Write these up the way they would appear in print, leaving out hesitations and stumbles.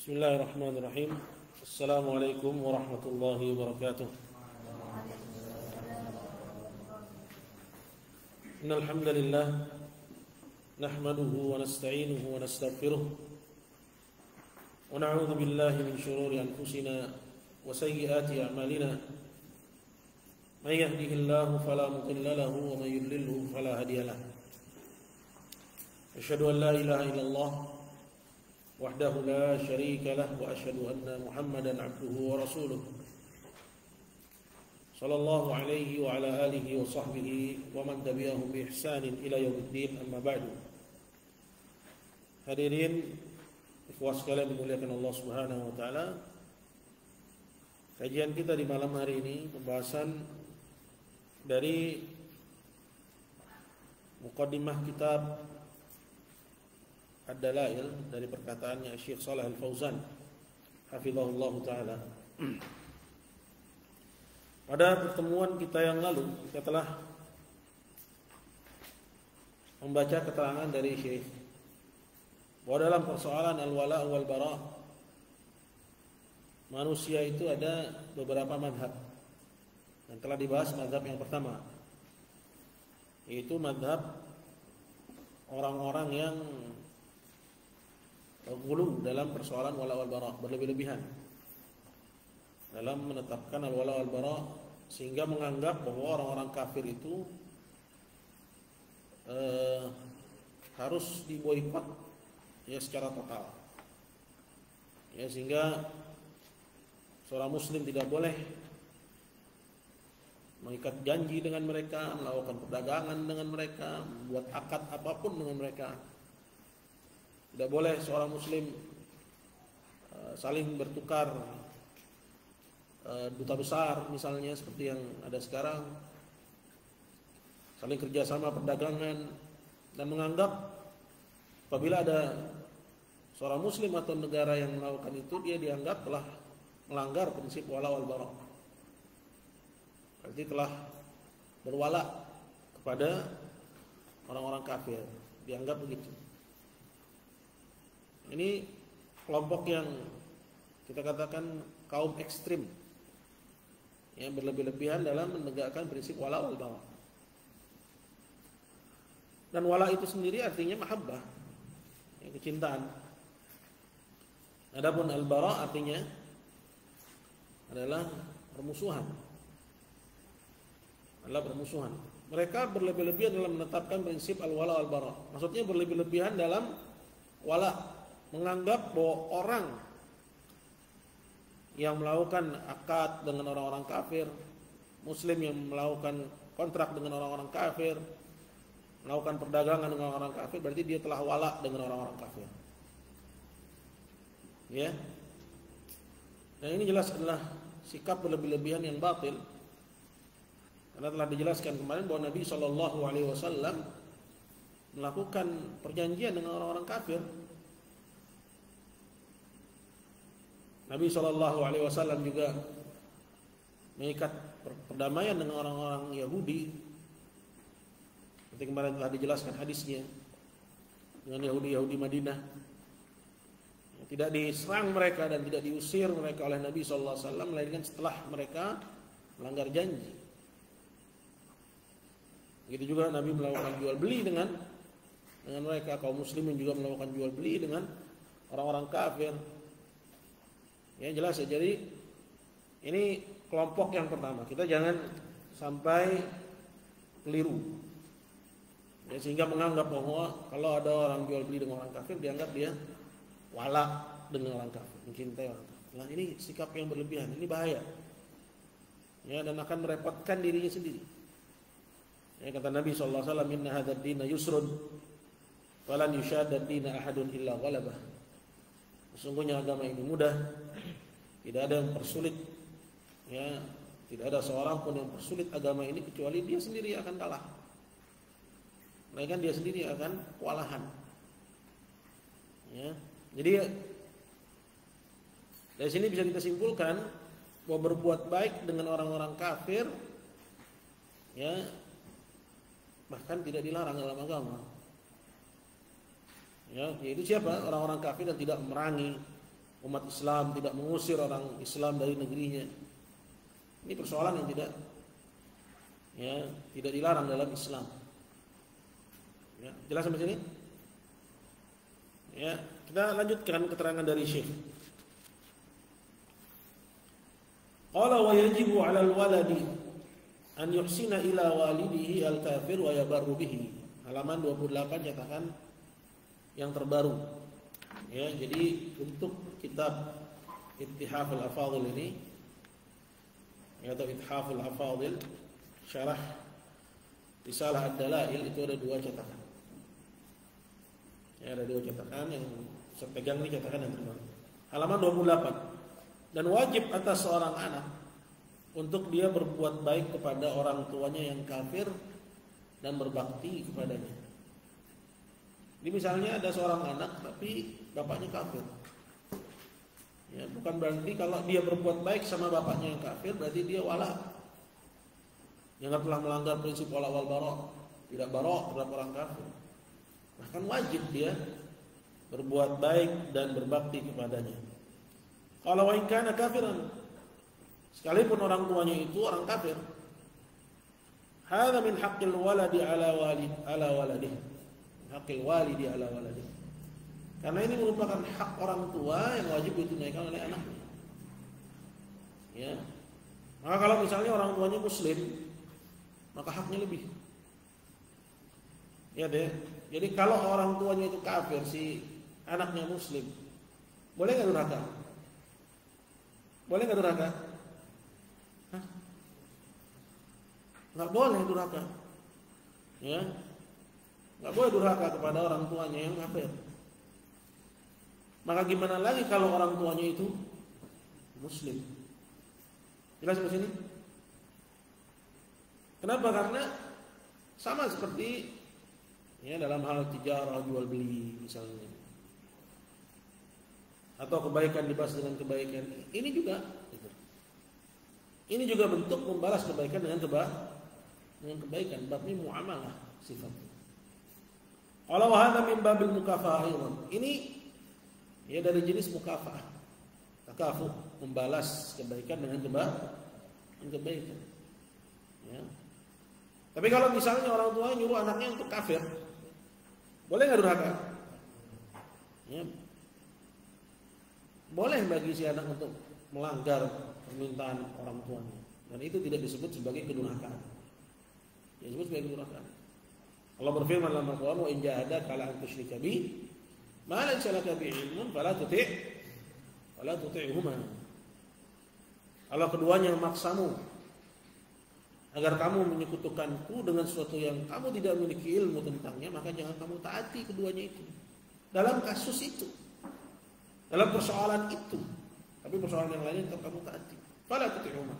Bismillahirrahmanirrahim. Assalamualaikum warahmatullahi wabarakatuh. Innal hamdalillah nahmaduhu wa nasta'inuhu wa nastaghfiruh wa na'udzu billahi min shururi anfusina wa sayyiati a'malina. May yahdihillahu fala mudilla lahu wa may yudlilhu fala hadiya lahu. Asyhadu an la ilaha illallah wahdahu la syarika lah wa asyhadu anna Muhammadan abduhu wa rasuluh sallallahu alaihi wa ala alihi wa sahbihi wa man tabi'ahum bi ihsanin ila yaumiddin, amma ba'du. Hadirin ikhwah sekalian dimuliakan Allah Subhanahu wa taala. Kajian kita di malam hari ini pembahasan dari muqaddimah kitab Ad-Dalail dari perkataannya Syekh Shalih Al-Fauzan hafizahullah taala. Pada pertemuan kita yang lalu kita telah membaca keterangan dari Syekh bahwa dalam persoalan al-wala wal bara manusia itu ada beberapa mazhab. Dan telah dibahas mazhab yang pertama, yaitu mazhab orang-orang yang ghulu dalam persoalan wala wal bara, berlebih-lebihan dalam menetapkan al-wala wal bara, sehingga menganggap bahwa orang-orang kafir itu harus diboikot ya secara total. Ya, sehingga seorang muslim tidak boleh mengikat janji dengan mereka, melakukan perdagangan dengan mereka, membuat akad apapun dengan mereka. Tidak boleh seorang muslim saling bertukar duta besar misalnya seperti yang ada sekarang, saling kerjasama perdagangan, dan menganggap apabila ada seorang muslim atau negara yang melakukan itu, dia dianggap telah melanggar prinsip wala wal bara, berarti telah berwala kepada orang-orang kafir, dianggap begitu. Ini kelompok yang kita katakan kaum ekstrim yang berlebih-lebihan dalam menegakkan prinsip wala wal bara. Dan wala itu sendiri artinya mahabbah, ya, kecintaan. Adapun al-bara artinya adalah permusuhan. Mereka berlebih-lebihan dalam menetapkan prinsip al-wala wal bara. Maksudnya berlebih-lebihan dalam wala, menganggap bahwa orang yang melakukan akad dengan orang-orang kafir, muslim yang melakukan kontrak dengan orang-orang kafir, melakukan perdagangan dengan orang-orang kafir, berarti dia telah wala dengan orang-orang kafir. Ya. Dan ini jelas adalah sikap berlebih-lebihan yang batil. Karena telah dijelaskan kemarin bahwa Nabi SAW melakukan perjanjian dengan orang-orang kafir. Nabi SAW juga mengikat perdamaian dengan orang-orang Yahudi. Seperti kemarin telah dijelaskan hadisnya dengan Yahudi Madinah. Tidak diserang mereka dan tidak diusir mereka oleh Nabi SAW, melainkan setelah mereka melanggar janji. Begitu juga Nabi melakukan jual beli dengan mereka, kaum muslimin juga melakukan jual beli dengan orang-orang kafir. Ya, jelas ya. Jadi ini kelompok yang pertama. Kita jangan sampai keliru. Ya, sehingga menganggap bahwa kalau ada orang jual beli dengan orang kafir, dianggap dia wala dengan orang kafir, mencintai orang kafir. Nah, ini sikap yang berlebihan, ini bahaya. Ya, dan akan merepotkan dirinya sendiri. Ya, kata Nabi SAW, "Inna hadzal dina yusrun, falan yushadda dina ahadun illa ghalabah." Sesungguhnya agama ini mudah, tidak ada yang persulit, ya, tidak ada seorang pun yang persulit agama ini kecuali dia sendiri akan kalah. Melainkan dia sendiri akan kewalahan. Ya, jadi dari sini bisa kita simpulkan bahwa berbuat baik dengan orang-orang kafir, ya, bahkan tidak dilarang dalam agama. Ya, yaitu siapa? Orang-orang kafir dan tidak memerangi, umat Islam, tidak mengusir orang Islam dari negerinya. Ini persoalan yang tidak dilarang dalam Islam. Ya, jelas sampai sini? Ya, kita lanjutkan keterangan dari Syekh. Qala wa yajibu 'alal waladi an yuhsina ila walidihi al-kafir wa yabarru bihi. Halaman 28 cetakan yang terbaru. Ya, jadi untuk kitab Ithaful Afadhil ini atau Ithaful Afadhil syarah Risalah Ad-Dalail itu ada 2 cetakan. Ya, ada 2 cetakan yang saya pegang ini cetakan yang terbaru. Halaman 28. Dan wajib atas seorang anak untuk dia berbuat baik kepada orang tuanya yang kafir dan berbakti kepadanya. Ini misalnya ada seorang anak tapi bapaknya kafir. Ya, bukan berarti kalau dia berbuat baik sama bapaknya yang kafir berarti dia wala. Yang telah melanggar prinsip wala wal bara, tidak bara terhadap orang kafir. Bahkan wajib dia berbuat baik dan berbakti kepadanya. Kalau wa in kana kafiran, sekalipun orang tuanya itu orang kafir, hadza min haqqil waladi ala waladihi, haqqil walidi ala waladihi. Karena ini merupakan hak orang tua yang wajib ditunaikan oleh anaknya. Ya. Maka kalau misalnya orang tuanya muslim, maka haknya lebih. Ya deh. Jadi kalau orang tuanya itu kafir, si anaknya muslim, boleh nggak durhaka? Boleh nggak durhaka? Hah? Nggak boleh durhaka. Ya, nggak boleh durhaka kepada orang tuanya yang kafir. Maka gimana lagi kalau orang tuanya itu muslim? Jelas sampai sini? Kenapa? Karena sama seperti ya dalam hal tijarah jual beli misalnya, atau kebaikan dibalas dengan kebaikan. Ini juga bentuk membalas kebaikan dengan kebaikan. Babnya muamalah sifatnya. Qala wa hadza min babil mukafa'ah. Ini ya dari jenis mukafa'ah. Takafu, membalas kebaikan dengan kebaikan. Ya. Tapi kalau misalnya orang tua nyuruh anaknya untuk kafir, boleh nggak durhaka? Ya. Boleh bagi si anak untuk melanggar permintaan orang tuanya, dan itu tidak disebut sebagai kedurhakaan. Disebut sebagai kedurhakaan. Allah berfirman dalam Al-Qur'an, "Wa in jahadaka ala an tusyrika bi ma laysa laka bihi ilmun fala tuti'huma." Kalau keduanya memaksamu agar kamu menyekutukanku dengan sesuatu yang kamu tidak memiliki ilmu tentangnya, maka jangan kamu taati keduanya itu. Dalam kasus itu, dalam persoalan itu, tapi persoalan yang lain tetap kamu taati. Fala tuti'huma.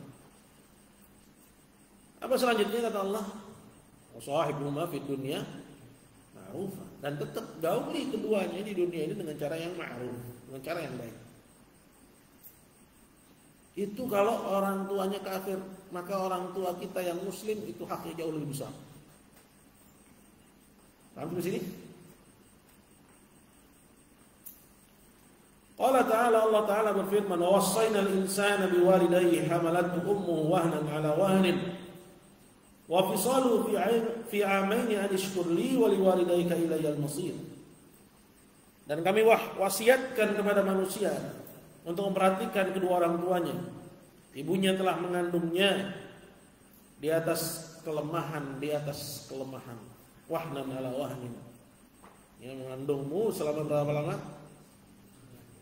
Apa selanjutnya kata Allah? Wa sahibuhuma fid dunya ma'rufa. Dan tetap gauli keduanya di dunia ini dengan cara yang ma'ruf, dengan cara yang baik. Itu kalau orang tuanya kafir, maka orang tua kita yang muslim itu haknya jauh lebih besar. Paham di sini? Allah Ta'ala berfirman, "Wa wassayna al-insana biwalidayhi hamalathu ummuhu wahnan 'ala wahnin wa fisaluhu fi 'amaini an ishkur li wa liwalidayka ilayya al-masir." Dan kami wasiatkan kepada manusia untuk memperhatikan kedua orang tuanya. Ibunya telah mengandungnya di atas kelemahan, wahnan 'ala wahnin. Yang mengandungmu selama berapa lama?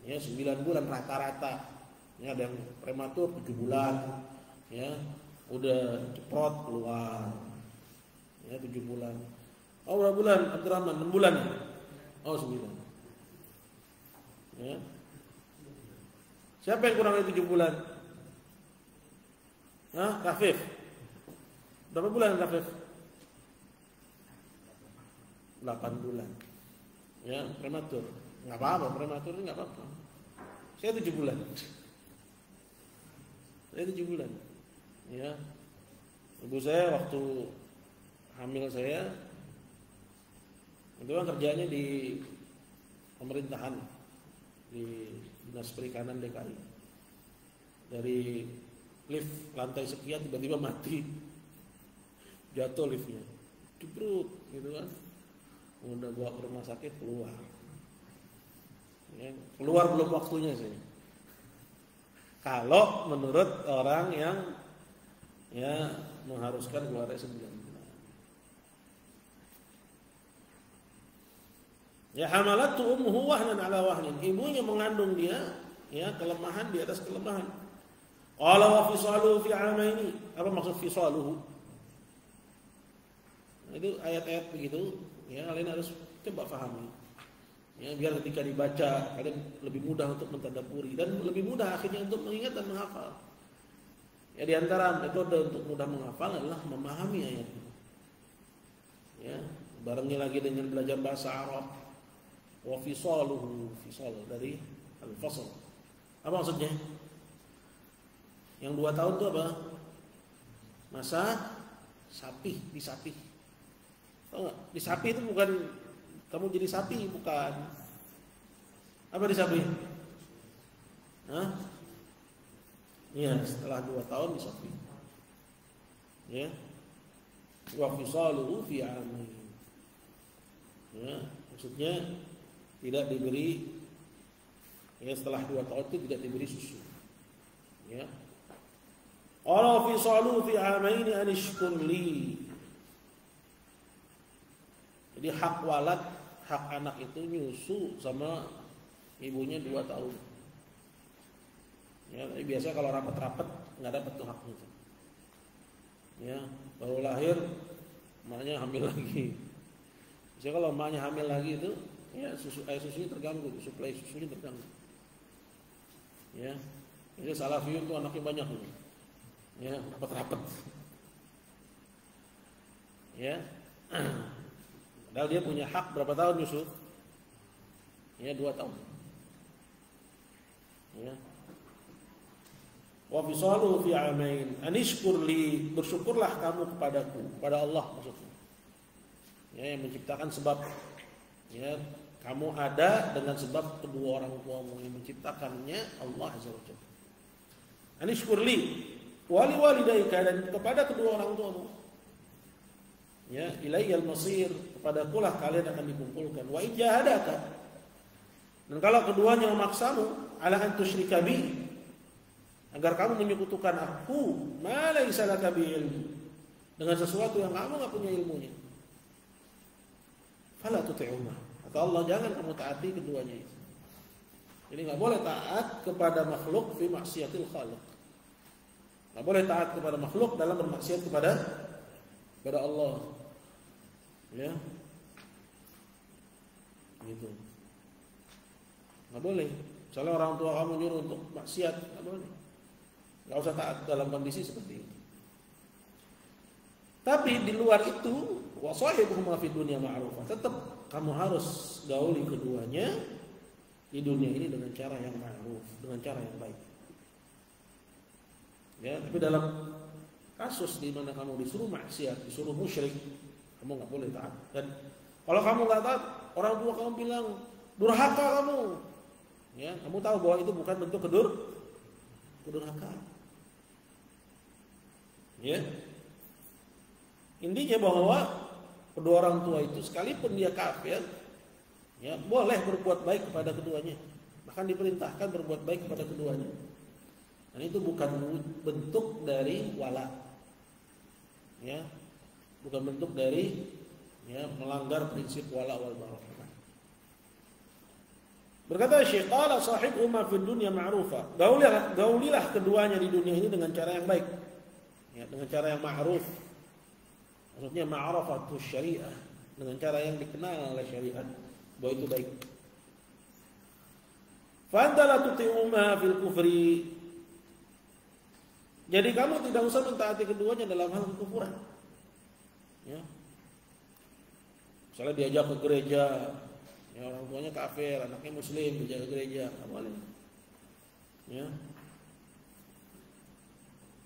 Ya 9 bulan rata-rata. Ya, ada yang prematur 7 bulan. Ya, udah ceprot keluar. Ya 7 bulan. Oh, berapa bulan? Abdurrahman 6 bulan. Oh 9. Ya. Siapa yang kurang dari 7 bulan? Hah? Rafif. Berapa bulan Rafif? 8 bulan. Ya, prematur. Enggak apa-apa, prematur enggak apa-apa. Saya 7 bulan. Saya 7 bulan. Ya. Ibu saya waktu hamil saya itu kan kerjanya di pemerintahan di Dinas Perikanan DKI. Dari lift lantai sekian tiba-tiba mati, jatuh liftnya, jebrut gitu kan. Udah bawa ke rumah sakit, keluar. Ya, keluar belum waktunya sih. Kalau menurut orang yang ya mengharuskan keluarnya 9 bulan. Ya hamalatu ummuhu wahnan ala wahnin. Ibunya mengandung dia ya kelemahan di atas kelemahan. Qala wa fisaluhu fi 'amaini. Apa maksud fisaluhu? Itu ayat-ayat begitu ya kalian harus coba pahami. Ya, biar ketika dibaca kalian lebih mudah untuk mentadabburi dan lebih mudah akhirnya untuk mengingat dan menghafal. Ya di antara metode untuk mudah menghafal adalah memahami ayat itu. Ya, barengi lagi dengan belajar bahasa Arab. Wa fisaluhu, fisal dari al-fasl. Apa maksudnya? Yang 2 tahun itu apa? Masa sapi, disapih. Tahu enggak? Disapih itu bukan kamu jadi sapi, bukan. Apa disapih? Hah? Ya, setelah 2 tahun disapih. Ya. Wa fisaluhu fi 'amain. Ya, maksudnya tidak diberi ya setelah 2 tahun itu tidak diberi susu. Ya. Qala fisaluhu fi 'amain an ishkur li. Jadi hak walad, hak anak itu nyusu sama ibunya 2 tahun. Ya, tapi biasanya kalau rapat-rapat nggak dapat tuh haknya. Ya, baru lahir emaknya hamil lagi. Biasanya kalau emaknya hamil lagi itu, ya air susunya terganggu, suplai susunya terganggu. Ya, jadi salafiyun tuh anaknya banyak nih. Ya, rapat-rapat. Ya. Padahal dia punya hak berapa tahun Yusuf? Ya 2 tahun. Ya. Wa fisaluhu fi 'amain. Anishkur li, bersyukurlah kamu kepadaku, pada Allah maksudnya. Ya, yang menciptakan sebab. Ya, kamu ada dengan sebab kedua orang tuamu, yang menciptakannya Allah Azza wa Jalla. Anishkur li wa li walidayka, dan kepada kedua orang tuamu. Ya, ilaiyal masir, kepadakulah kalian akan dikumpulkan. Wa ijahadaka, dan kalau keduanya memaksamu ala an tusyrika bi, agar kamu menyekutukan aku, ma laisa laka bi ilmi, dengan sesuatu yang kamu enggak punya ilmunya. Fala tuti'uma, kata Allah, jangan kamu taati keduanya itu. Jadi enggak boleh taat kepada makhluk fi maksiatil khaliq. Enggak boleh taat kepada makhluk dalam bermaksiat kepada Allah. Ya. Gitu. Enggak boleh. Misalnya orang tua kamu nyuruh untuk maksiat, enggak boleh. Enggak usah taat dalam kondisi seperti itu. Tapi di luar itu, wa sahibuhuma fid dunya ma'rufah. Tetap kamu harus gauli keduanya di dunia ini dengan cara yang ma'ruf, dengan cara yang baik. Ya, tapi dalam kasus di mana kamu disuruh maksiat, disuruh musyrik, kamu nggak boleh taat. Dan kalau kamu nggak taat, orang tua kamu bilang durhaka kamu. Ya, kamu tahu bahwa itu bukan bentuk kedurhakaan. Ya, intinya bahwa kedua orang tua itu sekalipun dia kafir, ya boleh berbuat baik kepada keduanya. Bahkan diperintahkan berbuat baik kepada keduanya. Dan itu bukan bentuk dari wala. Ya, bukan bentuk dari ya melanggar prinsip wala wal bara. Berkata Syekh, qala sahibhuma fid dunya ma'rufa. Gaulilah keduanya di dunia ini dengan cara yang baik. Ya, dengan cara yang ma'ruf. Maksudnya ma'rafatus syariah, dengan cara yang dikenal oleh syariat bahwa itu baik. Fa anta la tuti'uma fil kufri. Jadi kamu tidak usah mentaati keduanya dalam hal kekufuran. Ya. Misalnya diajak ke gereja, ya orang tuanya kafir, anaknya muslim, diajak ke gereja, enggak boleh. Ya.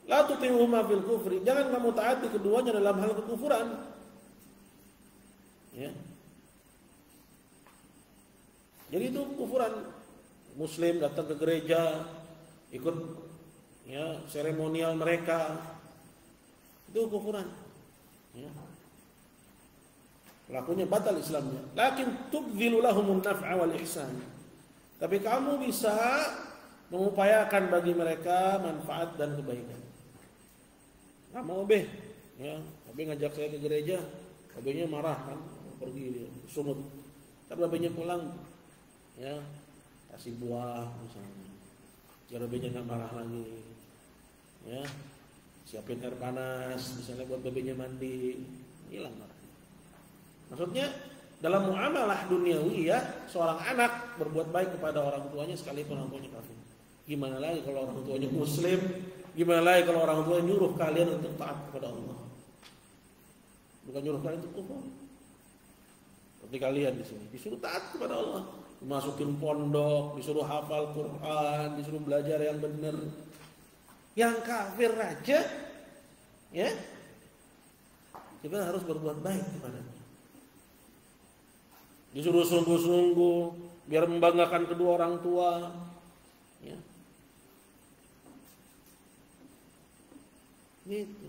La tuti'uhuma fil kufri, jangan kamu taati keduanya dalam hal kekufuran. Ya. Jadi itu kufuran. Muslim datang ke gereja, ikut ya seremonial mereka, itu kufuran. Ya. Pelakunya batal Islamnya. Lakin tubdhilu lahumun naf'a wal ihsan. Tapi kamu bisa mengupayakan bagi mereka manfaat dan kebaikan. Nggak mau beh, ya, tapi ngajak saya ke gereja, babenya marah kan, pergi dia, sumut. Tapi babenya pulang, ya, kasih buah misalnya, biar babenya nggak marah lagi, ya, siapin air panas, misalnya buat babenya mandi, hilang marah. Maksudnya dalam muamalah duniawi ya, seorang anak berbuat baik kepada orang tuanya sekalipun orang tuanya kafir. Gimana lagi kalau orang tuanya Muslim? Gimana lagi kalau orang tuanya nyuruh kalian untuk taat kepada Allah? Bukan nyuruh kalian untuk kufur. Seperti kalian di sini disuruh taat kepada Allah, dimasukin pondok, disuruh hafal Quran, disuruh belajar yang benar. Yang kafir aja, ya, kita harus berbuat baik kepadanya. Disuruh sungguh-sungguh biar membanggakan kedua orang tua, ya. Gitu.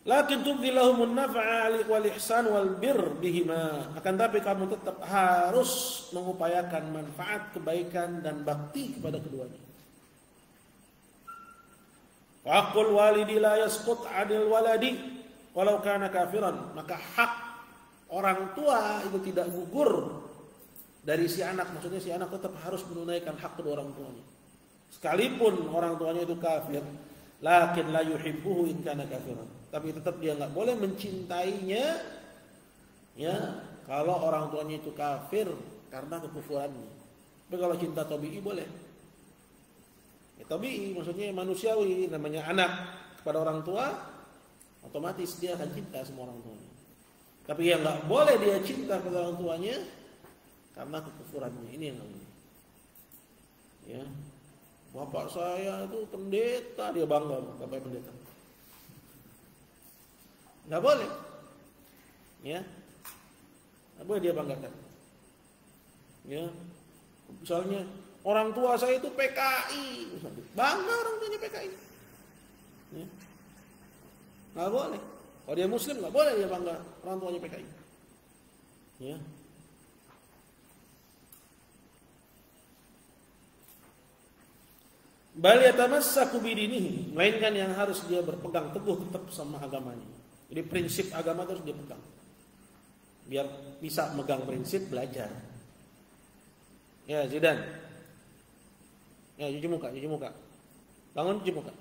Lakin tubdilahumun naf'a wal ihsan wal bir bihima. Akan tapi kamu tetap harus mengupayakan manfaat, kebaikan dan bakti kepada keduanya. Faqul walidi la yasqut 'anil waladi walau kana kafiran. Maka hak orang tua itu tidak gugur dari si anak. Maksudnya si anak tetap harus menunaikan hak kedua orang tuanya. Sekalipun orang tuanya itu kafir, lakin la yuhibbuhu in kana kafiran. Tapi tetap dia enggak boleh mencintainya, ya, kalau orang tuanya itu kafir karena kekufurannya. Tapi kalau cinta tabi'i boleh. Ya, tabi'i maksudnya manusiawi, namanya anak kepada orang tua, otomatis dia akan cinta sama orang tuanya. Tapi yang enggak boleh dia cinta kepada orang tuanya karena kekufurannya. Ini yang namanya. Ya. Bapak saya itu pendeta, dia bangga bapak pendeta. Nggak boleh, ya, nggak boleh dia banggakan. Ya, misalnya orang tua saya itu PKI, bangga orang tuanya PKI. Ya. Nggak boleh. Kalau dia Muslim nggak boleh dia bangga orang tuanya PKI. Ya. Bal yatamassaku bidinihi, melainkan yang harus dia berpegang teguh tetap sama agamanya. Jadi prinsip agama harus dia pegang. Biar bisa megang prinsip, belajar. Ya, Zidan. Ya, cuci muka, cuci muka. Bangun, cuci muka.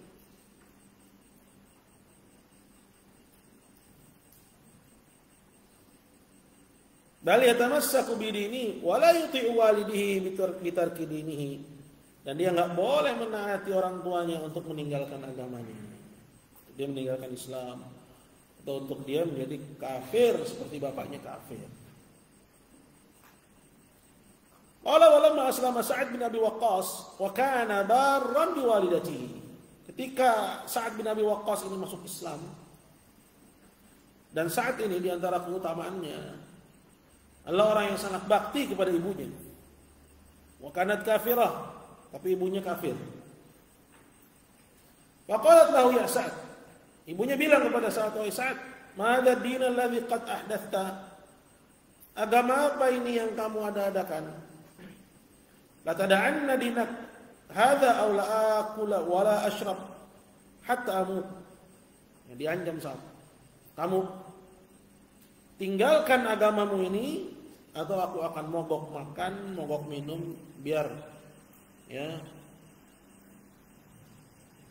Bal yatamassaku bidinihi wa la yuti'u walidihi bitarki dinihi. Dan dia enggak boleh menaati orang tuanya untuk meninggalkan agamanya. Dia meninggalkan Islam atau untuk dia menjadi kafir seperti bapaknya kafir. Qala walamma aslama Sa'ad bin Abi Waqqas wa kana barran biwalidatihi. Ketika Sa'ad bin Abi Waqqas ini masuk Islam, dan saat ini di antara keutamaannya adalah orang yang sangat bakti kepada ibunya. Wa kanat kafirah, tapi ibunya kafir. Faqalat lahu ya Sa'ad. Ibunya bilang kepada Sa'ad, "Wahai Sa'ad, madza ad-din alladhi qad ahdathta?" Agama apa ini yang kamu ada-adakan? La tada'anna dinak hadza aw la akula wa la ashrab hatta amut. Yang diancam Sa'ad. Kamu tinggalkan agamamu ini atau aku akan mogok makan, mogok minum biar, ya,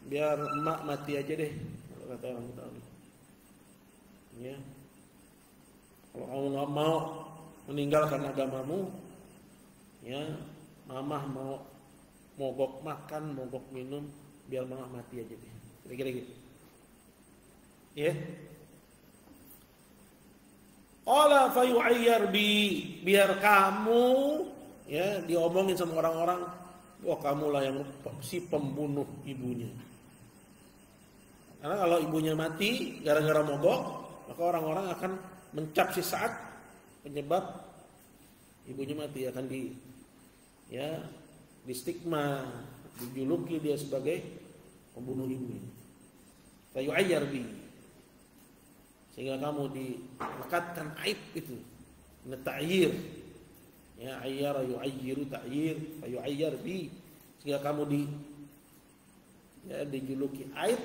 biar emak mati aja deh, kata orang Betawi. Ya, kalau kamu nggak mau meninggalkan agamamu, ya, mamah mau mogok makan, mogok minum, biar mamah mati aja deh. Kira-kira gitu. Ya. Qala fayu'ayyar bi, biar kamu, ya, diomongin sama orang-orang, wah kamulah yang si pembunuh ibunya. Karena kalau ibunya mati gara-gara mogok, maka orang-orang akan mencap si Sa'ad penyebab ibunya mati, akan di stigma, dijuluki dia sebagai pembunuh ibunya. Fayu'ayyar bi, sehingga kamu dilekatkan aib itu. Ta'yir, ya, ayyara yu'ayyiru ta'yir, fayu'ayyar bi, sehingga kamu dijuluki aib,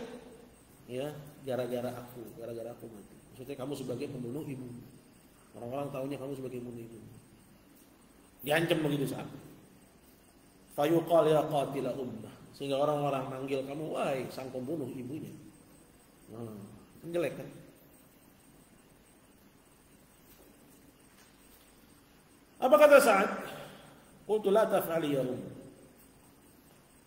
ya, gara-gara aku mati. Maksudnya kamu sebagai pembunuh ibu. Orang-orang tahunya kamu sebagai pembunuh ibu. Diancam begitu saat. Fayuqal ya qatila ummah, sehingga orang-orang manggil kamu, wahai sang pembunuh ibunya. Jelek kan? Apa kata Sa'ad? Qultu la taf'ali ya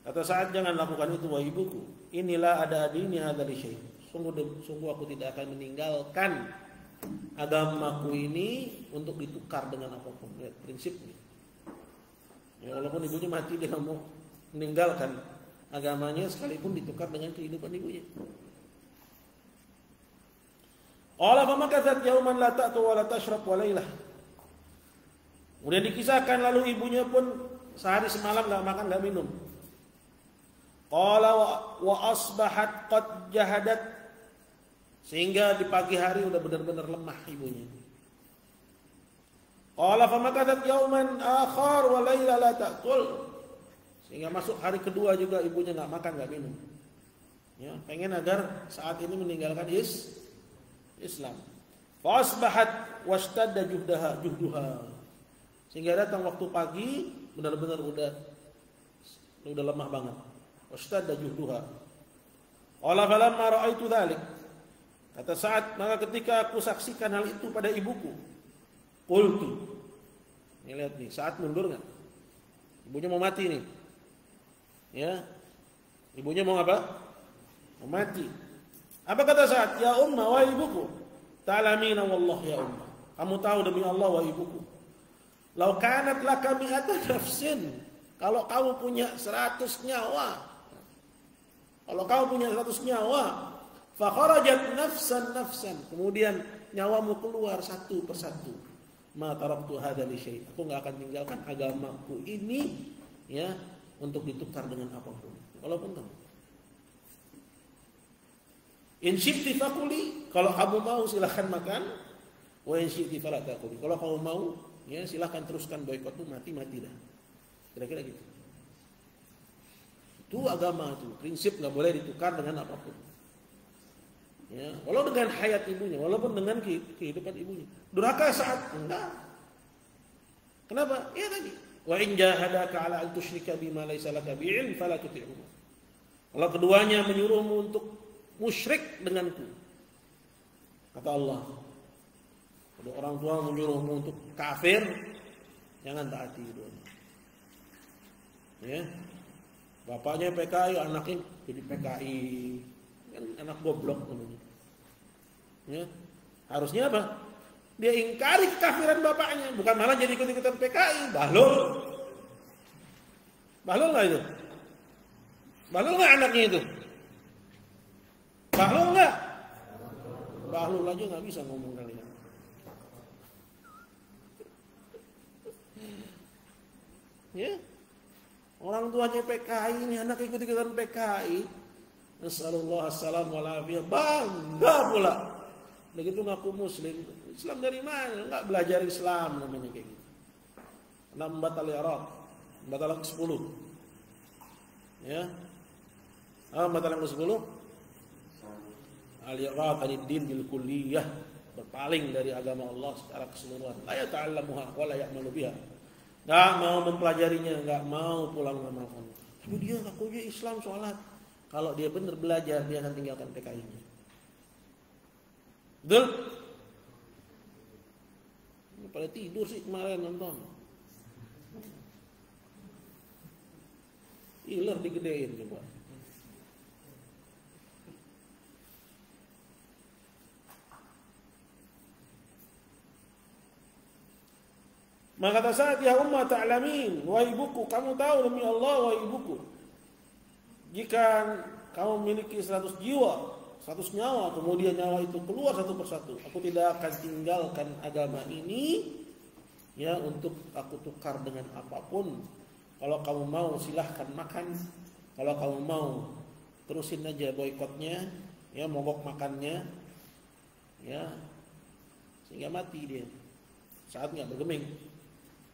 Kata Sa'ad, jangan lakukan itu wahai ibuku. Inilah ada adini hadza li syai'. Sungguh aku tidak akan meninggalkan agamaku ini untuk ditukar dengan apapun. Lihat prinsipnya. Ya, walaupun ibunya mati, dia mau meninggalkan agamanya sekalipun ditukar dengan kehidupan ibunya. Qala fa makathat yawman la ta'tu wa la tashrab wa lailah. Kemudian dikisahkan lalu ibunya pun sehari semalam enggak makan enggak minum. Qala wa asbahat qad jahadat, sehingga di pagi hari udah benar-benar lemah ibunya. Qala fa makathat yawman akhar wa laila la ta'kul, sehingga masuk hari kedua juga ibunya enggak makan enggak minum. Ya, pengen agar saat ini meninggalkan Islam. Fa asbahat washtadda juhduha, sehingga datang waktu pagi benar-benar udah lemah banget. Washtadda juhduha. Qala falamma ra'aitu dzalik, kata Sa'ad, maka ketika aku saksikan hal itu pada ibuku, qultu, ini lihat nih, Sa'ad mundur enggak? Ibunya mau mati nih. Ya. Ibunya mau apa? Mau mati. Apa kata Sa'ad? Ya umma, wahai ibuku, ta'lamina wallah ya umma, kamu tahu demi Allah wahai ibuku, lau kanat laka mi'ata nafsin, kalau kamu punya 100 nyawa, fa kharajat nafsan, kemudian nyawamu keluar satu persatu, ma taraktu hadza li syai', aku enggak akan tinggalkan agamaku ini, ya, untuk ditukar dengan apapun, walaupun kamu. In syi'ti fakuli, kalau kamu mau silahkan makan, wa in syi'ti fala takuli, kalau kamu mau, ya, silahkan teruskan boikotmu, mati dah. Kira-kira gitu. Itu agama itu, prinsip enggak boleh ditukar dengan apapun. Ya, walau dengan hayat ibunya, walaupun dengan kehidupan ibunya. Durhaka saat enggak. Kenapa? Ya tadi. Wa in jahadaka 'ala an tusyrika bima laysa laka bi'ilm fala tuti'huma. Kalau keduanya menyuruhmu untuk musyrik denganku, kata Allah, kalau orang tua menyuruhmu untuk kafir, jangan taati keduanya. Ya, bapaknya PKI, anaknya jadi PKI, kan anak goblok namanya. Ya, harusnya apa? Dia ingkari kekafiran bapaknya, bukan malah jadi ikut-ikutan PKI. Bahlul nggak itu? Bahlul nggak anaknya itu? Bahlul nggak? Bahlul aja nggak bisa ngomong kalian. Ya, orang tuanya PKI, ini anak ikut-ikutan PKI. Nasallallahu assalamu alaihi, bangga pula. Begitu ngaku muslim. Islam dari mana? Enggak belajar Islam namanya kayak gitu. 6 batal i'rab, batal ke-10. Ya. Batal ke-10. Al-i'rab anid-din bil kulliyah, berpaling dari agama Allah secara keseluruhan. La yata'allamuha wa la ya'malu biha. Enggak mau mempelajarinya, enggak mau pulang mengamalkannya. Tapi dia ngakunya Islam, sholat. Kalau dia benar belajar, dia akan tinggalkan PKI-nya. Betul? Pada tidur sih kemarin nonton. Iler digedein coba. Maka kata Sa'ad, ya umma ta'lamin, wahai ibuku, kamu tahu demi Allah wahai ibuku, jika kamu memiliki 100 jiwa, 100 nyawa, kemudian nyawa itu keluar satu persatu, aku tidak akan tinggalkan agama ini ya untuk aku tukar dengan apapun. Kalau kamu mau silahkan makan, kalau kamu mau terusin aja boikotnya, ya mogok makannya, ya sehingga mati dia saat nggak bergeming.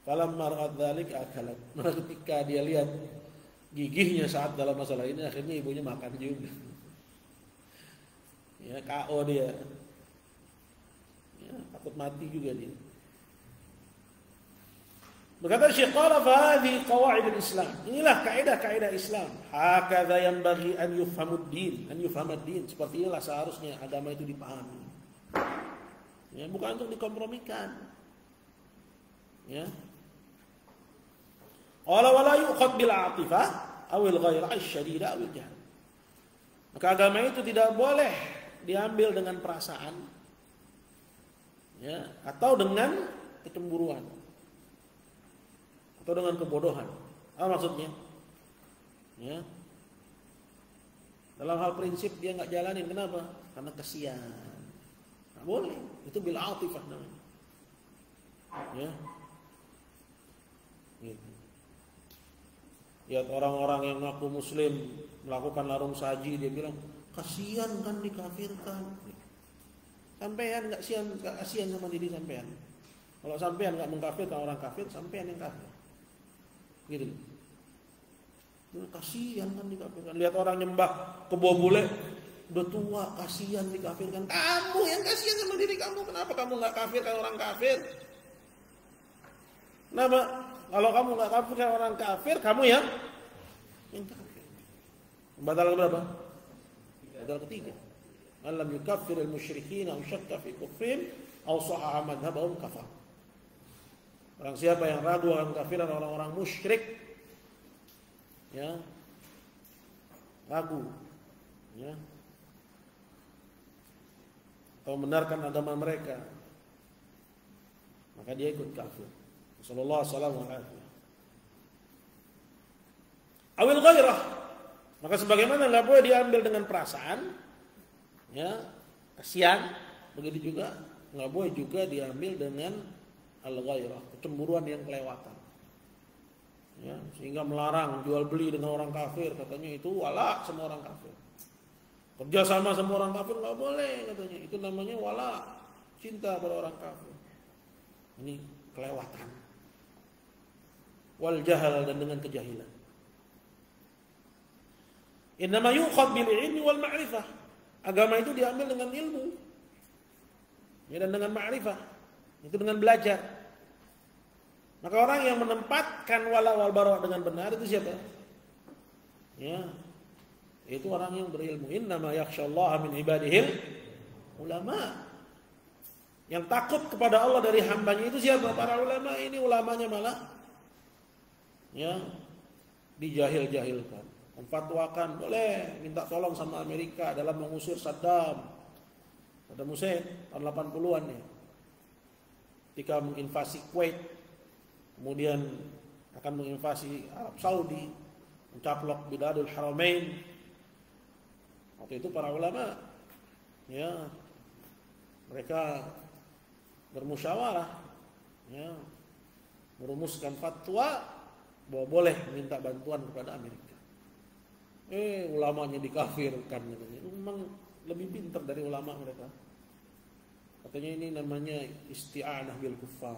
Falamma ra'at dzalik akalat. Maka ketika dia lihat gigihnya saat dalam masalah ini, akhirnya ibunya makan juga. Ya, KO dia. Ya, takut mati juga dia. Berkata Syekh, qala fa hadhihi qawaid al-Islam. Inilah kaidah-kaidah Islam. Hakadha yanbaghi an yufhamud din, an yufhamad din. Seperti inilah seharusnya agama itu dipahami. Ya, bukan untuk dikompromikan. Ya. Qala wala yu'khad bil 'atifah aw al ghairah asy-syadidah aw al jahl. Maka agama itu tidak boleh diambil dengan perasaan, ya, atau dengan kecemburuan, atau dengan kebodohan. Apa maksudnya? Ya. Dalam hal prinsip dia nggak jalanin, kenapa? Karena kasihan. Nggak boleh. Itu bil 'atifah namanya. Ya. Gitu. Lihat orang-orang yang ngaku muslim melakukan larung saji, dia bilang kasihan kan dikafirkan. Sampean nggak kasihan sama diri sampean. Kalau sampean nggak mengkafirkan orang kafir, sampean yang kafir. Gitu. Kasihan kan dikafirkan. Lihat orang nyembah kebo bule, udah tua, kasihan dikafirkan. Kamu yang kasihan sama diri kamu. Kenapa kamu nggak kafirkan orang kafir? Kenapa? Kalau kamu nggak kafirkan orang kafir, kamu yang kafir. Batalan berapa? Batalan ketiga. Alam yukaffir al-musyrikin aw syakka fi kufrin aw sahaha madhhabahum kafar. Orang siapa yang ragu akan kafiran orang-orang musyrik, ya, ragu, ya, atau membenarkan agama mereka, maka dia ikut kafir. Sallallahu alaihi wasallam. Awil ghairah. Maka sebagaimana enggak boleh diambil dengan perasaan, ya, kasihan, begitu juga enggak boleh juga diambil dengan al-ghairah, kecemburuan yang kelewatan. Ya, sehingga melarang jual beli dengan orang kafir, katanya itu wala sama orang kafir. Kerja sama orang kafir enggak boleh katanya. Itu namanya wala, cinta pada orang kafir. Ini kelewatan. Wal jahal, dan dengan kejahilan. Innama yu'khad bil ilmi wal ma'rifah. Agama itu diambil dengan ilmu, ya, dan dengan ma'rifah. Itu dengan belajar. Maka orang yang menempatkan wala wal bara dengan benar itu siapa? Ya, itu orang yang berilmu. Innama yakhsyallaha min ibadihil ulama. Yang takut kepada Allah dari hambanya itu siapa? Para ulama. Ini ulamanya malah, ya, dijahil-jahilkan. Memfatwakan boleh minta tolong sama Amerika dalam mengusir Saddam Hussein tahun 80-an ya. Ketika menginvasi Kuwait, kemudian akan menginvasi Arab Saudi, mencaplok Biladul Haramain. Waktu itu para ulama, ya, mereka bermusyawarah, ya, merumuskan fatwa bahwa boleh minta bantuan kepada Amerika. Ulamanya dikafirkan katanya. Memang lebih pintar dari ulama mereka. Katanya ini namanya isti'anah bil kuffar.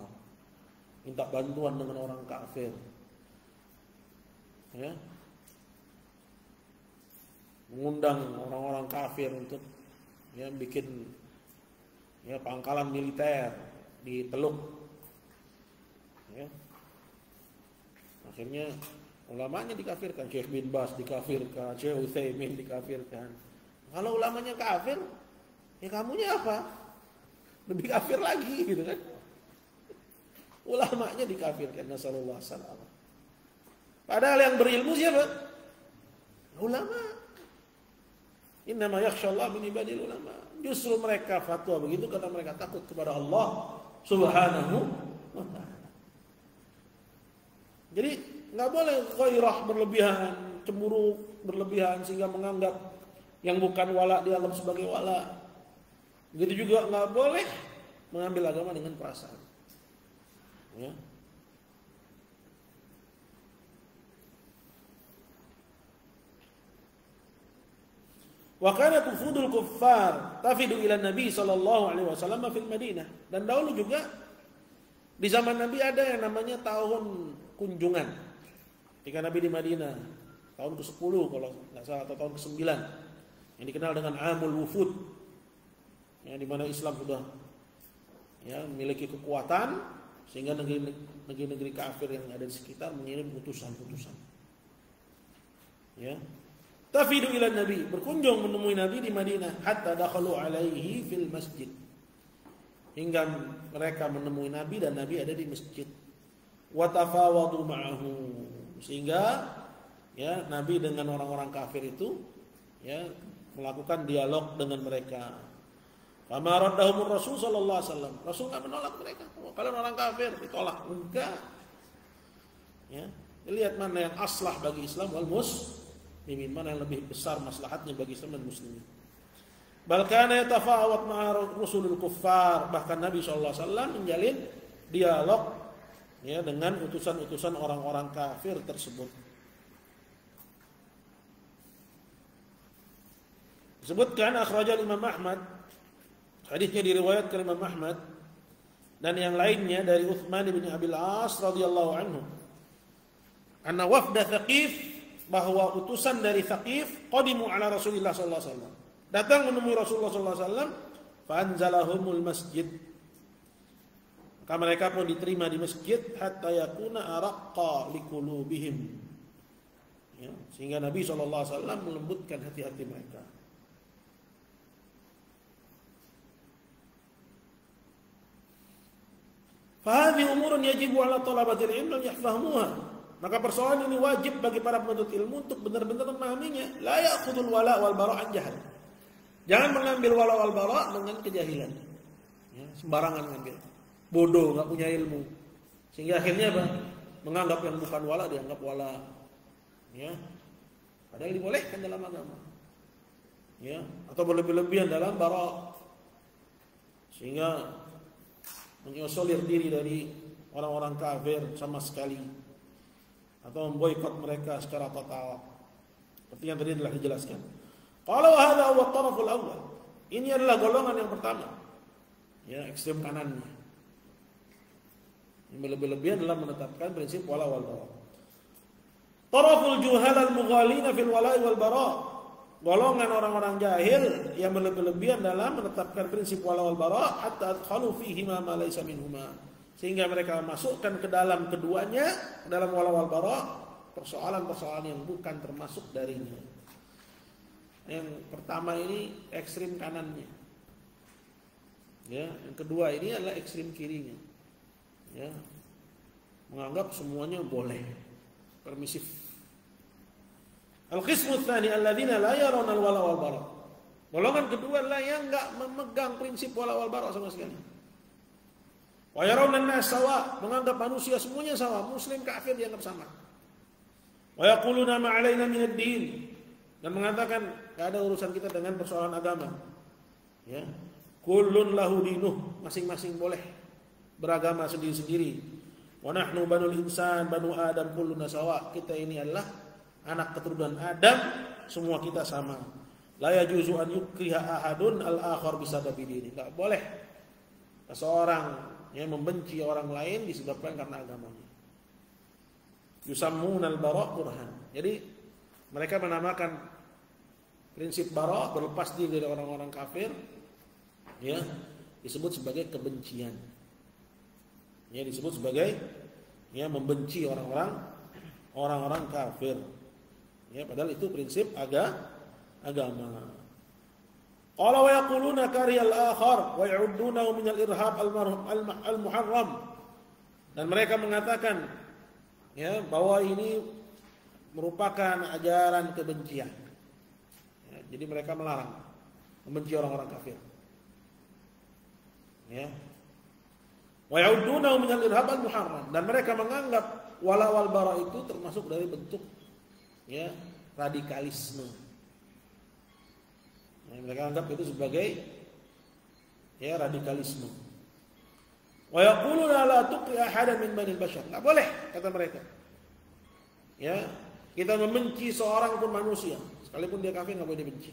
Minta bantuan dengan orang kafir. Ya. Mengundang orang-orang kafir untuk, ya, bikin, ya, pangkalan militer di Teluk. Ya. Akhirnya ulamanya dikafirkan, Syekh bin Baz dikafirkan, Syekh Utsaimin dikafirkan. Kalau ulamanya kafir, ya kamunya apa? Lebih kafir lagi gitu kan. Ulamanya dikafirkan, nasallallahu alaihi wasallam. Padahal yang berilmu siapa? Ulama. Innama yakhsyallaha min ibadil ulama. Justru mereka fatwa begitu karena mereka takut kepada Allah Subhanahu wa taala. Jadi nggak boleh ghairah berlebihan, cemburu berlebihan sehingga menganggap yang bukan wala dianggap sebagai wala. Begitu juga nggak boleh mengambil agama dengan perasaan. Ya. Wa kana kufudul kuffar tafidu ila Nabi sallallahu alaihi wasallam fil Madinah. Dan dahulu juga di zaman Nabi ada yang namanya tahun kunjungan. Ketika Nabi di Madinah, tahun ke-10 kalau enggak salah atau tahun ke-9, yang dikenal dengan Amul Wufud. Yang di mana Islam sudah ya memiliki kekuatan sehingga negeri-negeri kafir yang ada di sekitar mengirim utusan-utusan. Ya. Tafidu ila Nabi, berkunjung menemui Nabi di Madinah hatta dakhalu alaihi fil masjid. Hingga mereka menemui Nabi dan Nabi ada di masjid. Wa tafawadu ma'ahu, sehingga ya Nabi dengan orang-orang kafir itu ya melakukan dialog dengan mereka. Fama raddahumur Rasul sallallahu alaihi wasallam. Rasul enggak menolak mereka. Kalian orang kafir, ditolak. Enggak. Ya, lihat mana yang aslah bagi Islam wal muslimin, mana yang lebih besar maslahatnya bagi Islam dan muslimin. Bal kana yatafawat ma'a rusulul kuffar, bahkan Nabi sallallahu alaihi wasallam menjalin dialog ya dengan utusan-utusan orang-orang kafir tersebut. Disebutkan akhrajal Imam Ahmad, hadisnya diriwayatkan Imam Ahmad dan yang lainnya dari Utsman bin Abil As radhiyallahu anhu. Anna wafda Thaqif, bahwa utusan dari Thaqif qadimu ala Rasulillah sallallahu alaihi wasallam. Datang menemui Rasulullah sallallahu alaihi wasallam, fa anzalahumul masjid. Maka mereka pun diterima di masjid hatta yakuna araqqa liqulubihim. Ya, sehingga Nabi sallallahu alaihi wasallam melembutkan hati-hati mereka. Fahadhi umurun yajibu ala talabatil ilm lam yahfahamuha. Maka persoalan ini wajib bagi para penuntut ilmu untuk benar-benar memahaminya. La ya'khudul wala wal bara' an jahal. Jangan mengambil wala wal bara' dengan kejahilan. Ya, sembarangan ngambil. Bodoh, enggak punya ilmu. Sehingga akhirnya apa? Menganggap yang bukan wala dianggap wala. Ya. Padahal dibolehkan dalam agama. Ya, atau berlebih-lebihan dalam bara'. Sehingga menyolir diri dari orang-orang kafir sama sekali, atau memboikot mereka secara total, seperti yang tadi telah dijelaskan. Qala wa hadha huwa at-taraful awwal. Ini adalah golongan yang pertama, ya, ekstrem kanannya, yang berlebih-lebihan dalam menetapkan prinsip wala wal bara. Taraful juhal al-mughalina fil wala wal bara. Golongan orang-orang jahil yang berlebih-lebihan dalam menetapkan prinsip wala wal bara hatta adkhalu fihi ma laysa minhuma, sehingga mereka masukkan ke dalam keduanya, ke dalam wala wal bara, persoalan-persoalan yang bukan termasuk darinya. Yang pertama ini ekstrim kanannya. Ya, yang kedua ini adalah ekstrim kirinya. Ya. Menganggap semuanya boleh, permisif. Al-qismu tsani alladzina la yarawna al-wala wal bara. Golongan kedua adalah yang enggak memegang prinsip wala wal bara sama sekali. Wa yarawna an-nas sawa, menganggap manusia semuanya sama, muslim kafir dianggap sama. Wa yaquluna ma 'alaina min ad-din, dan mengatakan enggak ada urusan kita dengan persoalan agama. Ya. Kullun lahu dinuh, masing-masing boleh beragama sendiri-sendiri. Wa nahnu banul insan, banu adam kulluna sawa. Kita ini adalah anak keturunan Adam, semua kita sama. La yajuzu an yukriha ahadun al-akhar bisababi dini. Enggak boleh seseorang yang membenci orang lain disebabkan karena agamanya. Yusammun al-bara' burhan. Jadi mereka menamakan prinsip bara', berlepas diri dari orang-orang kafir, ya, disebut sebagai kebencian. Ya, disebut sebagai ya membenci orang-orang kafir. Ya, padahal itu prinsip agama. Qala wa yaquluna kariyal akhar wa ya'uddunahu min al-irhab al-muharram. Dan mereka mengatakan ya bahwa ini merupakan ajaran kebencian. Ya, jadi mereka melarang, membenci orang-orang kafir. Ya. Wa ya'uddunahu min al-irhab al-muharram, dan mereka menganggap wala wal bara itu termasuk dari bentuk ya radikalisme. Nah, mereka anggap itu sebagai ya radikalisme. Wa yaquluna la tuqri ahadan min bani bashar. Enggak boleh kata mereka. Ya, kita membenci seorang pun manusia, sekalipun dia kafir enggak boleh dibenci.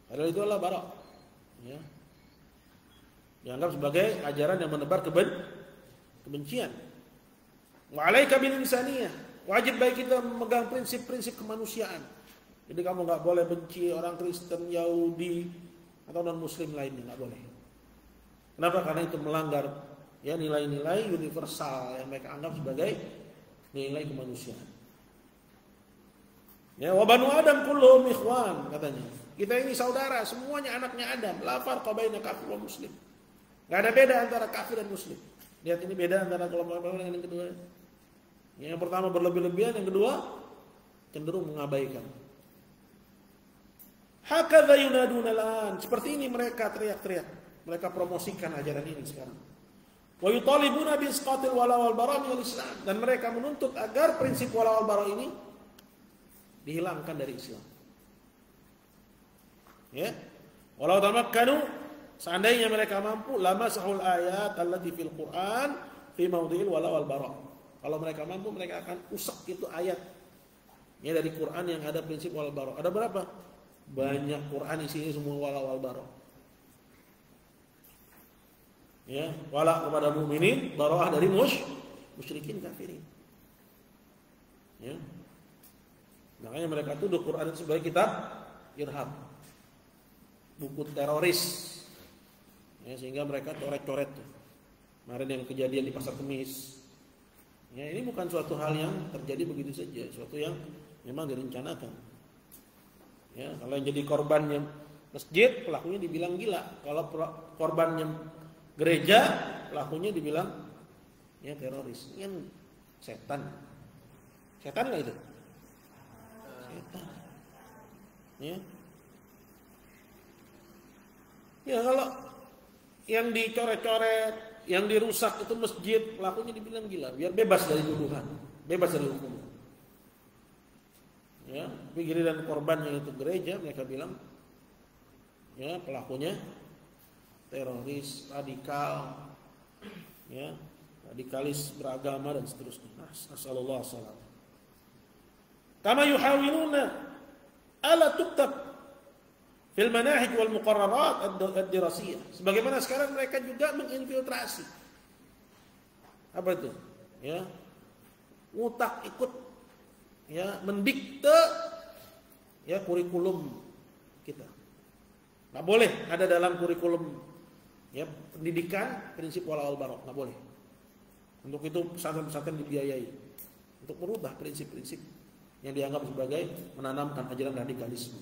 Padahal itu adalah bara. Ya. Dianggap sebagai ajaran yang menebar kebencian. Wa alaika bil insaniyah. Wajib bagi kita memegang prinsip-prinsip kemanusiaan. Jadi kamu enggak boleh benci orang Kristen, Yahudi atau non muslim lainnya, enggak boleh. Kenapa? Karena itu melanggar ya nilai-nilai universal yang mereka anggap sebagai nilai kemanusiaan. Ya, wa banu Adam kulluhum ikhwan katanya. Kita ini saudara, semuanya anaknya Adam. La farqa baina kafir wa muslim. Enggak ada beda antara kafir dan muslim. Lihat ini beda antara kelompok dengan yang kedua. Yang pertama berlebih-lebihan, yang kedua cenderung mengabaikan. Hakadha yunaduna al-an. Seperti ini mereka teriak-teriak. Mereka promosikan ajaran ini sekarang. Wa yutalibuna bi isqatil wala wal bara min al-Islam, dan mereka menuntut agar prinsip wala wal bara ini dihilangkan dari Islam. Ya. Walau tamakkanu, seandainya mereka mampu, lamasahul ayat allati fil Qur'an fi mawdhi'il wala wal bara. Kalau mereka mampu, mereka akan usak itu ayat ya dari Quran yang ada prinsip wal bara. Ada berapa? Banyak Quran isinya semua wala wal bara. Ya, wala kepada mukminin, bara'ah dari musyrikin kafirin. Ya. Makanya mereka tuduh Quran itu sebagai kitab irhab, buku teroris. Ya, sehingga mereka coret-coret. Kemarin yang kejadian di Pasar Kemis. Ya, ini bukan suatu hal yang terjadi begitu saja, suatu yang memang direncanakan. Ya, kalau yang jadi korbannya masjid, pelakunya dibilang gila. Kalau korbannya gereja, pelakunya dibilang ya teroris. Ini kan setan. Setan nggak itu? Setan. Ya. Ya kalau yang dicoret-coret, yang dirusak itu masjid, pelakunya dibilang gila. Biar bebas dari tuduhan, bebas dari hukum. Ya, tapi giliran korban yang itu gereja, mereka bilang ya pelakunya teroris, radikal, ya, radikalis beragama dan seterusnya. Nasallallahu alaihi wasallam. Kama yuhawiluna ala tuktab fil manahij wal muqarrarat ad-dirasiyah. Sebagaimana sekarang mereka juga menginfiltrasi. Apa itu? Ya. Ngutak ikut ya mendikte ya kurikulum kita. Enggak boleh ada dalam kurikulum ya pendidikan prinsip wala wal bara, enggak boleh. Untuk itu pesantren-pesantren dibiayai untuk merubah prinsip-prinsip yang dianggap sebagai menanamkan ajaran radikalisme.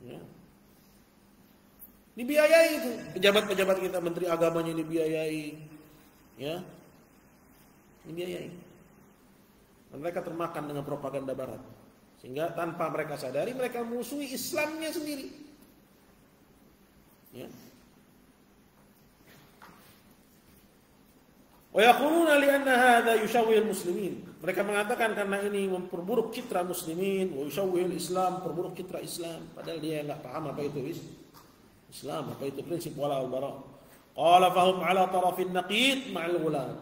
Ya. Dibiayai itu pejabat-pejabat kita, menteri agamanya dibiayai, ya, dibiayai. Mereka termakan dengan propaganda Barat, sehingga tanpa mereka sadari mereka musuhi Islamnya sendiri. Ya. Wa yaquluna li anna hadha yushawwih al-muslimin. Mereka mengatakan karena ini memperburuk citra muslimin, wa yushawwih al-Islam, perburuk citra Islam, padahal dia enggak paham apa itu Islam, apa itu prinsip wala wal bara. Qala fahum ala tarafin naqid ma'al ghulam.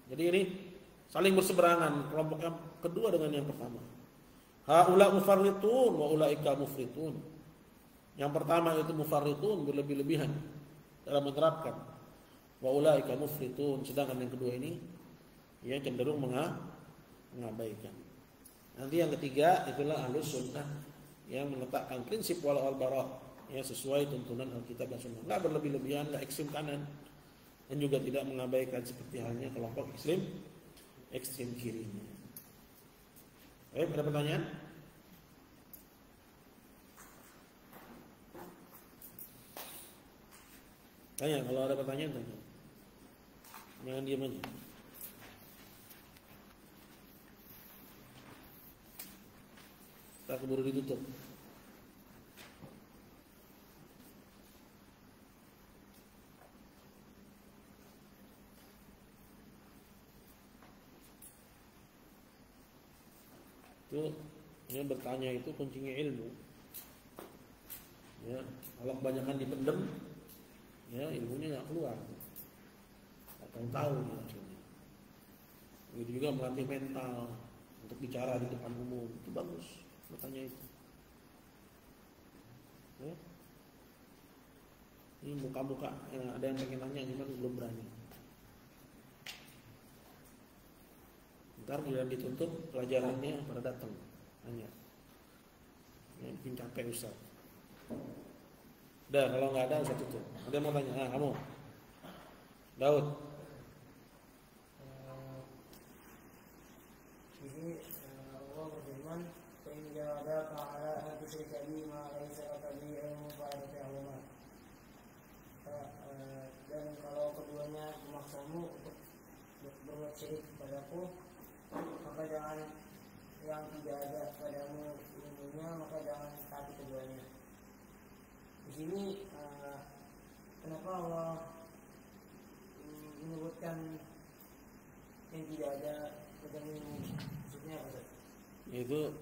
Jadi ini saling berseberangan kelompok yang kedua dengan yang pertama. Haula mufarritun wa ulaika mufritun. Yang pertama itu mufarritun, berlebih-lebihan dalam menerapkan. Wa ulaika mufritun, sedangkan yang kedua ini ya cenderung mengabaikan. Nanti yang ketiga itulah Ahlus Sunnah yang meletakkan prinsip wala wal bara ya sesuai tuntunan Alkitab dan Sunnah. Enggak berlebih-lebihan, enggak ekstrem kanan dan juga tidak mengabaikan seperti halnya kelompok ekstrem kirinya. Baik, ada pertanyaan? Tanya, kalau ada pertanyaan tanya. Jangan diam aja. Tak keburu ditutup. Itu yang bertanya itu kuncinya ilmu. Ya, kalau kebanyakan dipendem, ya ilmunya nggak keluar, nggak tahu ya maksudnya. Begitu juga melatih mental untuk bicara di depan umum, itu bagus, bertanya itu. Ya. Ini muka-muka ya, ada yang pengen nanya cuman belum berani. Ntar bila dituntut pelajarannya pada datang nanya. Ya, bikin capek Ustaz. Udah, kalau nggak ada Ustaz tutup. Ada yang mau tanya? Nah, kamu Daud. Jadi Allah berfirman, "In jahadaka ala an tusyrika bi ma laysa laka bihi ilmun fala tuti'huma." Dan kalau keduanya memaksamu untuk berbuat syirik kepadaku, maka jangan, yang tidak ada padamu ilmunya, maka jangan taati keduanya. Di sini kenapa Allah menyebutkan yang tidak ada padamu ilmu? Maksudnya apa? Itu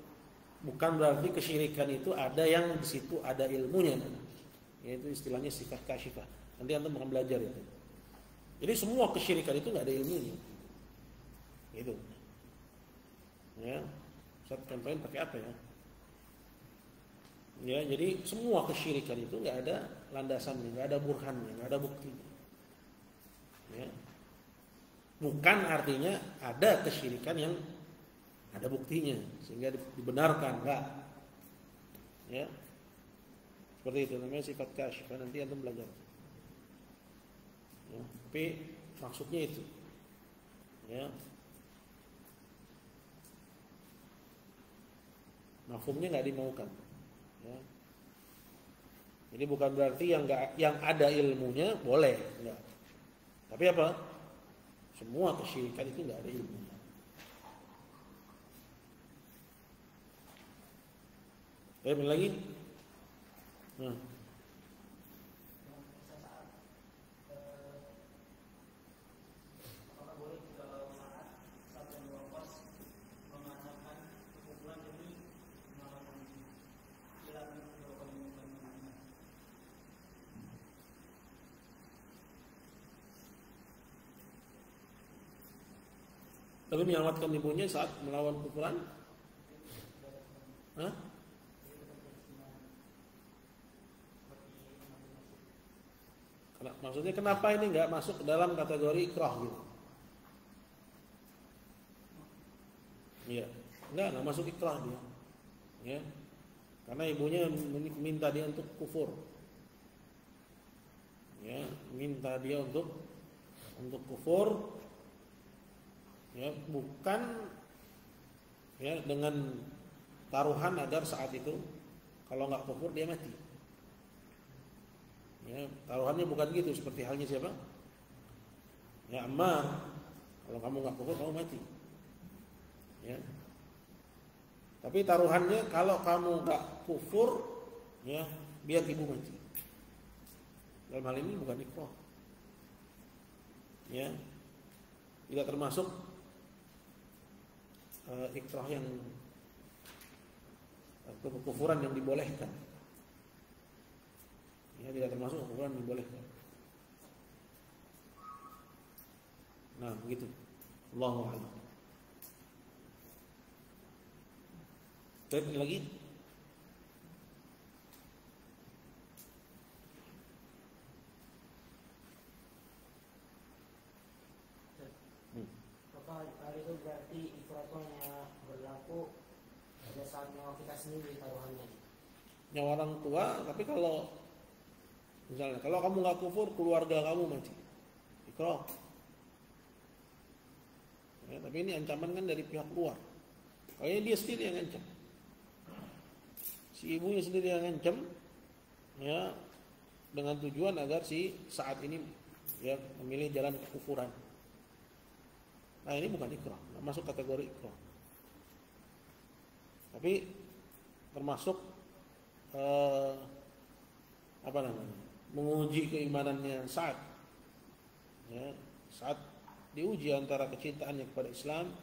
bukan berarti kesyirikan itu ada yang di situ ada ilmunya, yaitu istilahnya sifat kasyifah. Nanti antum akan belajar itu. Jadi semua kesyirikan itu nggak ada ilmunya, gitu. Ya, saya contohin pakai apa ya? Ya, jadi semua kesyirikan itu nggak ada landasannya, nggak ada burhannya, nggak ada buktinya. Ya. Bukan artinya ada kesyirikan yang ada buktinya sehingga dibenarkan, enggak. Ya. Seperti itu namanya sifat kasyifah, nanti antum belajar. Ya, tapi maksudnya itu. Ya. Mafhumnya nggak dimaukan. Ya. Jadi bukan berarti yang ada ilmunya boleh, enggak. Tapi apa? Semua kesyirikan itu nggak ada ilmunya. Lagi? Nah. Lalu menyelamatkan ibunya saat melawan kufuran? Hah? Maksudnya kenapa ini nggak masuk ke dalam kategori ikrah gitu? Iya, nggak masuk ikrah dia. Ya, karena ibunya minta dia untuk kufur. Ya, minta dia untuk kufur. Ya, bukan ya dengan taruhan agar saat itu kalau nggak kufur dia mati. Ya, taruhannya bukan gitu seperti halnya siapa? Ya Ammar, kalau kamu nggak kufur kamu mati. Ya. Tapi taruhannya kalau kamu nggak kufur, ya biar ibu mati. Dalam hal ini bukan ikrah. Ya, tidak termasuk ikrah yang kekufuran yang dibolehkan. Ya, tidak termasuk kekufuran yang dibolehkan. Nah, begitu. Allahu a'lam. Baik, lagi. Hal itu berarti ikrahnya berlaku pada saat nyawa kita sendiri taruhannya. Nyawa orang tua, tapi kalau misalnya kalau kamu nggak kufur, keluarga kamu mati, ikrah. Ya, tapi ini ancaman kan dari pihak luar. Kayaknya dia sendiri yang ngancam. Si ibunya sendiri yang ngancam, ya, dengan tujuan agar si saat ini ya memilih jalan kekufuran. Nah, ini bukan ikrah, nggak masuk kategori ikrah. Tapi termasuk apa namanya? Menguji keimanannya saat ya, saat diuji antara kecintaannya kepada Islam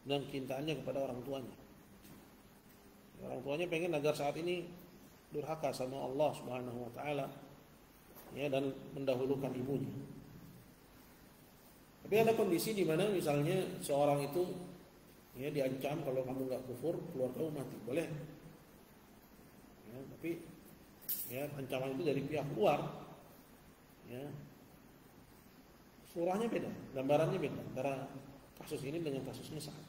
dan kecintaannya kepada orang tuanya. Orang tuanya pengen agar saat ini durhaka sama Allah Subhanahu wa taala. ya, dan mendahulukan ibunya. Tapi ada kondisi di mana misalnya seorang itu ya diancam kalau kamu nggak kufur keluar kamu mati, boleh. Ya, tapi ya ancaman itu dari pihak luar. Ya. Surahnya beda, gambarannya beda antara kasus ini dengan kasusnya Sa'ad.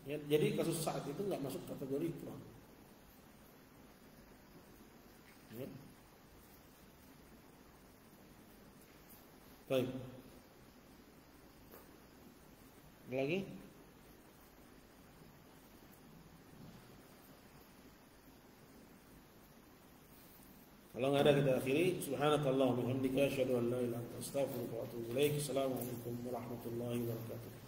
Ya, jadi kasus Sa'ad itu nggak masuk kategori perang. Ya. Baik. Ada lagi? Kalau nggak ada kita akhiri. Subhanakallahumma wa bihamdika asyhadu an la ilaha illa anta astaghfiruka wa atubu ilaik. Assalamualaikum warahmatullahi wabarakatuh.